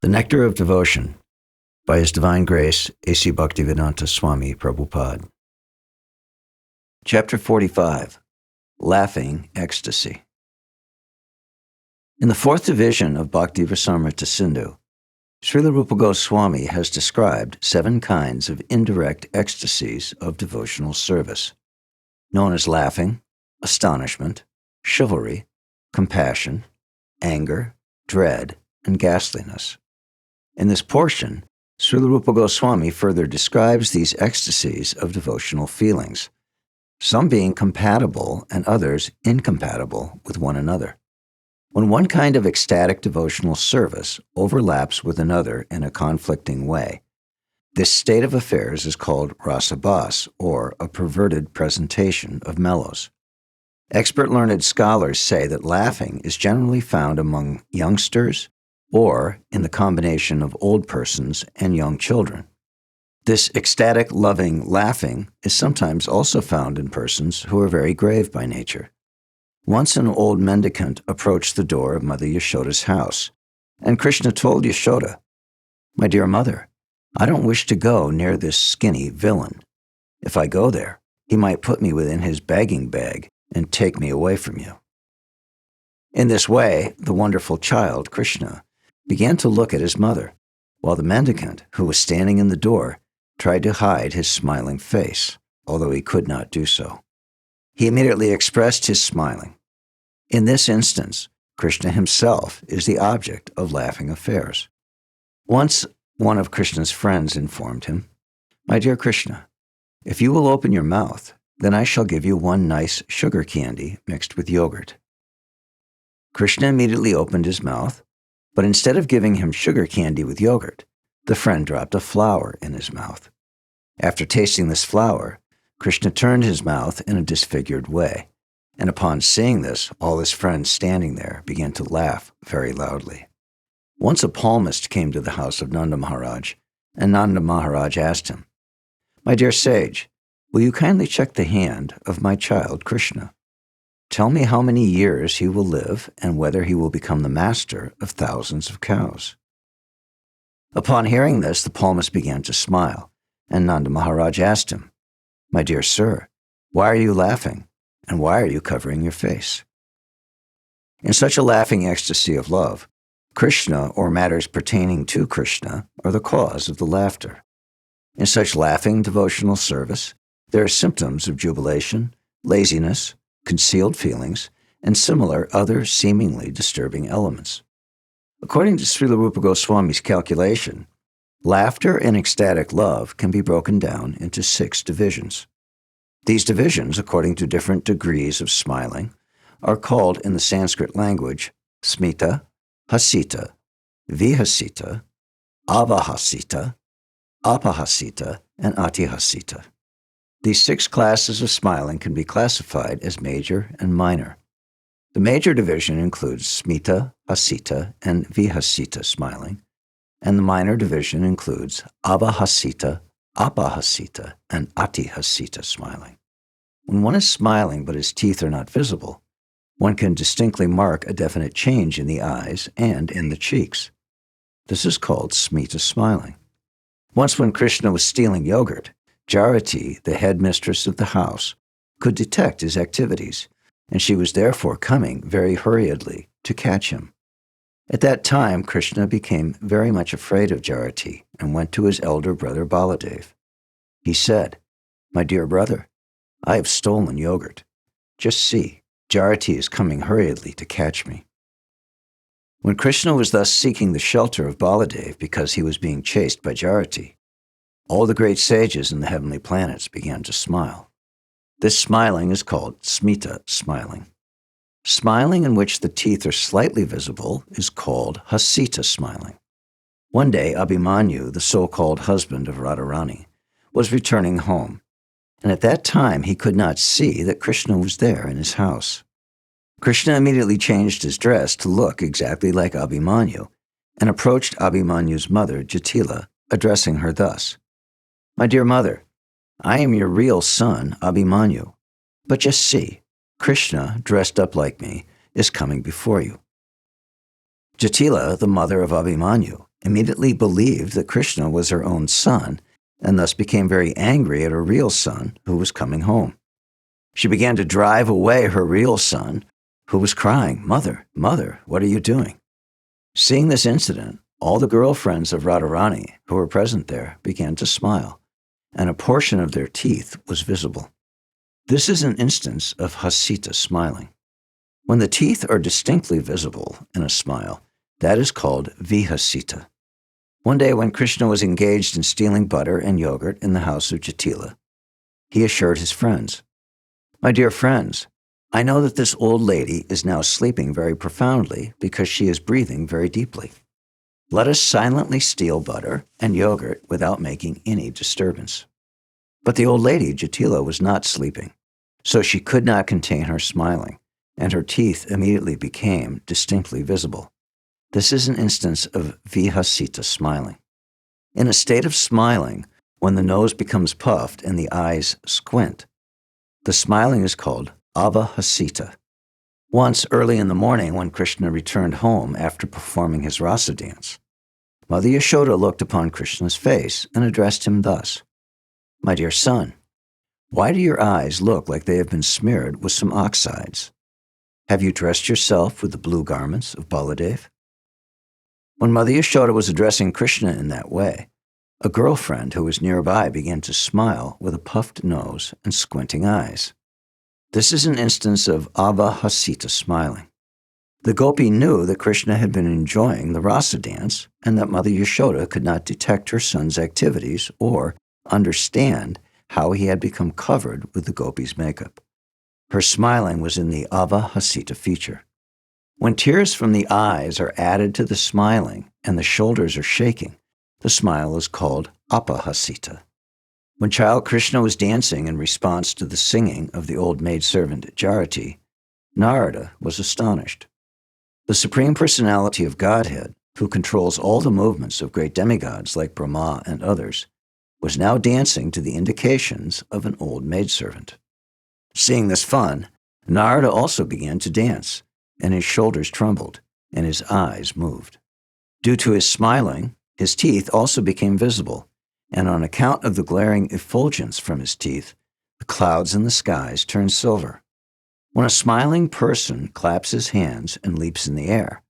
The Nectar of Devotion by His Divine Grace, A.C. Bhaktivedanta Swami, Prabhupāda. Chapter 45, Laughing Ecstasy. In the fourth division of Bhakti Rasamrita Sindhu, Srila Rupa Goswami has described 7 kinds of indirect ecstasies of devotional service, known as laughing, astonishment, chivalry, compassion, anger, dread, and ghastliness. In this portion, Srila Rupa Goswami further describes these ecstasies of devotional feelings, some being compatible and others incompatible with one another. When one kind of ecstatic devotional service overlaps with another in a conflicting way, this state of affairs is called rasabhas, or a perverted presentation of mellows. Expert learned scholars say that laughing is generally found among youngsters or in the combination of old persons and young children. This ecstatic, loving laughing is sometimes also found in persons who are very grave by nature. Once an old mendicant approached the door of Mother Yashoda's house, and Krishna told Yashoda, "My dear mother, I don't wish to go near this skinny villain. If I go there, he might put me within his bagging bag and take me away from you." In this way, the wonderful child, Kṛṣṇa, began to look at his mother, while the mendicant, who was standing in the door, tried to hide his smiling face, although he could not do so. He immediately expressed his smiling. In this instance, Krishna himself is the object of laughing affairs. Once, one of Krishna's friends informed him, "My dear Krishna, if you will open your mouth, then I shall give you one nice sugar candy mixed with yogurt." Krishna immediately opened his mouth, but instead of giving him sugar candy with yogurt, the friend dropped a flower in his mouth. After tasting this flower, Krishna turned his mouth in a disfigured way, and upon seeing this, all his friends standing there began to laugh very loudly. Once a palmist came to the house of Nanda Maharaj, and Nanda Maharaj asked him, "My dear sage, will you kindly check the hand of my child Krishna? Tell me how many years he will live and whether he will become the master of thousands of cows." Upon hearing this, the palmist began to smile, and Nanda Maharaj asked him, "My dear sir, why are you laughing, and why are you covering your face?" In such a laughing ecstasy of love, Krishna or matters pertaining to Krishna are the cause of the laughter. In such laughing devotional service, there are symptoms of jubilation, laziness, concealed feelings, and similar other seemingly disturbing elements. According to Srila Rupa Goswami's calculation, laughter and ecstatic love can be broken down into 6 divisions. These divisions, according to different degrees of smiling, are called in the Sanskrit language smita, hasita, vihasita, avahasita, apahasita, and atihasita. These 6 classes of smiling can be classified as major and minor. The major division includes smita, hasita, and vihasita smiling, and the minor division includes avahasita, apahasita, and atihasita smiling. When one is smiling but his teeth are not visible, one can distinctly mark a definite change in the eyes and in the cheeks. This is called smita smiling. Once when Krishna was stealing yogurt, Jarati, the headmistress of the house, could detect his activities, and she was therefore coming very hurriedly to catch him. At that time, Krishna became very much afraid of Jarati and went to his elder brother Baladev. He said, "My dear brother, I have stolen yogurt. Just see, Jarati is coming hurriedly to catch me." When Krishna was thus seeking the shelter of Baladev because he was being chased by Jarati, all the great sages in the heavenly planets began to smile. This smiling is called smita smiling. Smiling in which the teeth are slightly visible is called hasita smiling. One day, Abhimanyu, the so-called husband of Radharani, was returning home, and at that time he could not see that Krishna was there in his house. Krishna immediately changed his dress to look exactly like Abhimanyu and approached Abhimanyu's mother, Jatila, addressing her thus, "My dear mother, I am your real son, Abhimanyu, but just see, Krishna, dressed up like me, is coming before you." Jatila, the mother of Abhimanyu, immediately believed that Krishna was her own son, and thus became very angry at her real son, who was coming home. She began to drive away her real son, who was crying, "Mother, mother, what are you doing?" Seeing this incident, all the girlfriends of Radharani who were present there began to smile, and a portion of their teeth was visible. This is an instance of hasita smiling. When the teeth are distinctly visible in a smile, that is called vihasita. One day when Krishna was engaged in stealing butter and yogurt in the house of Jatila, he assured his friends, "My dear friends, I know that this old lady is now sleeping very profoundly because she is breathing very deeply. Let us silently steal butter and yogurt without making any disturbance." But the old lady, Jatila, was not sleeping, so she could not contain her smiling, and her teeth immediately became distinctly visible. This is an instance of vihasita smiling. In a state of smiling, when the nose becomes puffed and the eyes squint, the smiling is called avahasita. Once, early in the morning, when Krishna returned home after performing his rasa dance, Mother Yashoda looked upon Krishna's face and addressed him thus, "My dear son, why do your eyes look like they have been smeared with some oxides? Have you dressed yourself with the blue garments of Baladev?" When Mother Yashoda was addressing Krishna in that way, a girlfriend who was nearby began to smile with a puffed nose and squinting eyes. This is an instance of avahasita smiling. The gopi knew that Krishna had been enjoying the rasa dance and that Mother Yashoda could not detect her son's activities or understand how he had become covered with the gopi's makeup. Her smiling was in the avahasita feature. When tears from the eyes are added to the smiling and the shoulders are shaking, the smile is called apahasita. When child Krishna was dancing in response to the singing of the old maidservant Jarati, Narada was astonished. The Supreme Personality of Godhead, who controls all the movements of great demigods like Brahma and others, was now dancing to the indications of an old maidservant. Seeing this fun, Narada also began to dance, and his shoulders trembled, and his eyes moved. Due to his smiling, his teeth also became visible, and on account of the glaring effulgence from his teeth, the clouds in the skies turned silver. When a smiling person claps his hands and leaps in the air,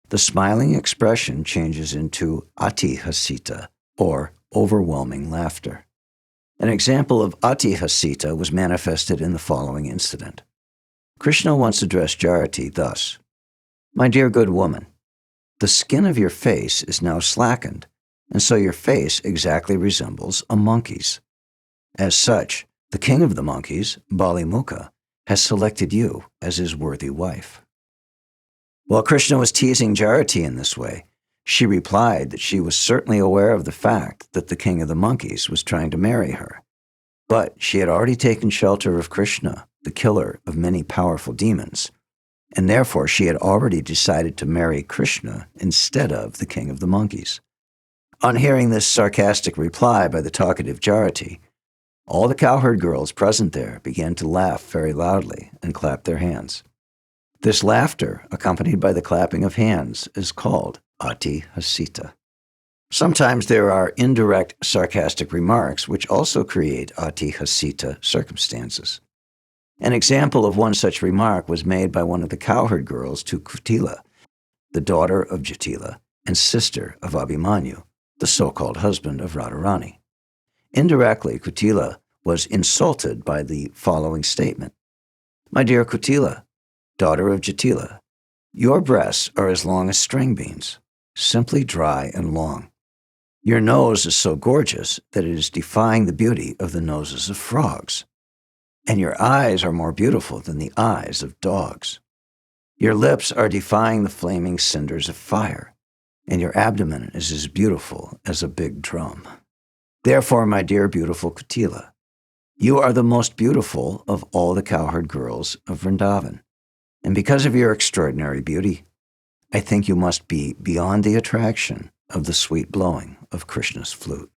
the smiling expression changes into atihasita, or overwhelming laughter. An example of atihasita was manifested in the following incident. Krishna once addressed Jarati thus, "My dear good woman, the skin of your face is now slackened, and so your face exactly resembles a monkey's. As such, the king of the monkeys, Balimukha, has selected you as his worthy wife." While Krishna was teasing Jarati in this way, she replied that she was certainly aware of the fact that the king of the monkeys was trying to marry her, but she had already taken shelter of Krishna, the killer of many powerful demons, and therefore she had already decided to marry Krishna instead of the king of the monkeys. On hearing this sarcastic reply by the talkative Jarati, all the cowherd girls present there began to laugh very loudly and clap their hands. This laughter, accompanied by the clapping of hands, is called atihasita. Sometimes there are indirect sarcastic remarks which also create atihasita circumstances. An example of one such remark was made by one of the cowherd girls to Kutila, the daughter of Jatila and sister of Abhimanyu, the so-called husband of Radharani. Indirectly, Kutila was insulted by the following statement, "My dear Kutila, daughter of Jatila, your breasts are as long as string beans, simply dry and long. Your nose is so gorgeous that it is defying the beauty of the noses of frogs. And your eyes are more beautiful than the eyes of dogs. Your lips are defying the flaming cinders of fire, and your abdomen is as beautiful as a big drum. Therefore, my dear beautiful Kutila, you are the most beautiful of all the cowherd girls of Vrindavan, and because of your extraordinary beauty, I think you must be beyond the attraction of the sweet blowing of Krishna's flute."